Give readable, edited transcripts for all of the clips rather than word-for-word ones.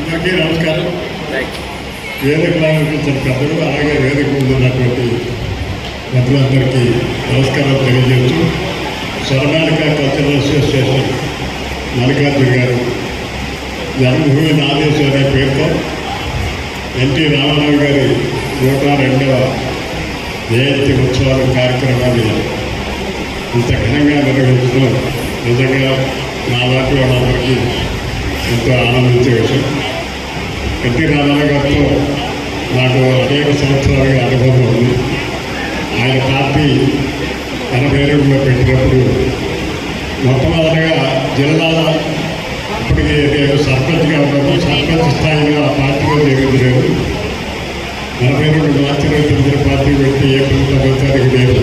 అందరికీ నమస్కారం. వేదికలు అనిపించిన పెద్దలు, అలాగే వేదిక ముందున్నటువంటి పెద్దలందరికీ నమస్కారం తెలియజేస్తూ, స్వరమాలిక కల్చరల్ అసోసియేషన్ మల్లికార్జున గారు జన్మభూమి నాదేశం అనే పేరుతో ఎన్టీ రామారావు గారి 102వ జయంతి ఉత్సవాల కార్యక్రమాన్ని ఇంత ఘనంగా నిర్వహించడం నిజంగా నా లాంటి వాళ్ళందరికీ ఎంతో ఆనందించే విషయం. ఎన్టీ రామారావు గారితో నాకు అనేక సంవత్సరాలుగా అనుభవం ఉంది. ఆయన పార్టీ 82లో పెట్టినప్పుడు మొట్టమొదటిగా జిల్లాల ఇప్పటికీ నేను సర్పంచ్గా ఉన్నాను. సర్పంచ్ స్థాయిలో ఆ పార్టీలో జరుగుతులేదు. 42 మార్చిలో తెలుగు పార్టీ పెట్టి ఏప్రిల్ 10వ నేను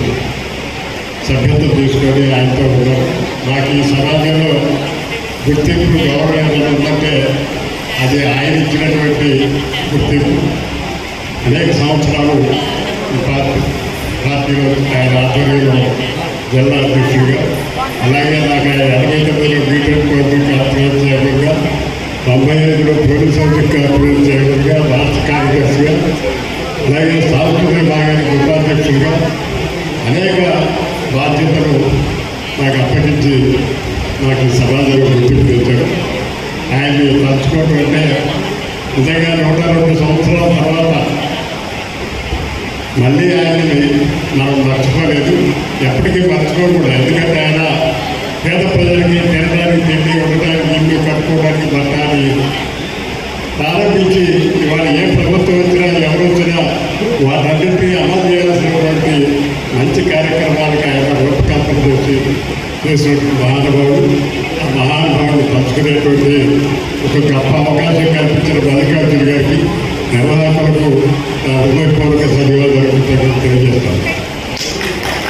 సభ్యత్వం తీసుకొని ఆయనతో ఉన్నాను. నాకు ఈ సమాజంలో గుర్తింపు గౌరవం ఉందంటే అది ఆయన ఇచ్చినటువంటి గుర్తింపు. అనేక సంవత్సరాలు ఈ పార్టీలో ఆయన ఆధ్వర్యంలో జిల్లా అధ్యక్షుడిగా, అలాగే నాకు ఆయన 89లో బీటెక్ కోచింగ్ కార్పొరేట్ చైర్మన్గా, 95లో పోలీస్ సర్వీస్ కార్పొరేట్ చైర్మన్గా, రాష్ట్ర కార్యదర్శిగా, అలాగే సాంస్కృతిక విభాగానికి ఉపాధ్యక్షుడిగా అనేక బాధ్యతలు నాకు అప్పగించి నాకు సమాజంలో గుర్తింపు తెచ్చాడు. ఆయన్ని తలుచుకోవటం అంటే నిజంగా 102 సంవత్సరాల తర్వాత మళ్ళీ ఆయన్ని మనం మర్చిపోలేదు, ఎప్పటికీ మర్చిపోకూడదు. ఎందుకంటే ఆయన పేద ప్రజలకి తినడానికి తిండి, ఉండడానికి ఇల్లు, కట్టుకోవడానికి బట్టాన్ని ప్రారంభించి ఇవాళ ఏ ప్రభుత్వం వచ్చినా ఎవరు వచ్చినా వాటన్నింటినీ అమలు చేయాల్సినటువంటి మంచి కార్యక్రమాలకు ఆయన రూపకల్పన చేసినటువంటి మహానుభావుడు. ఆ మహానుభావుని పంచుకునేటువంటి ఒక గొప్ప అవకాశం కల్పించిన మల్లికార్జున గారికి, నిర్వాహకులకు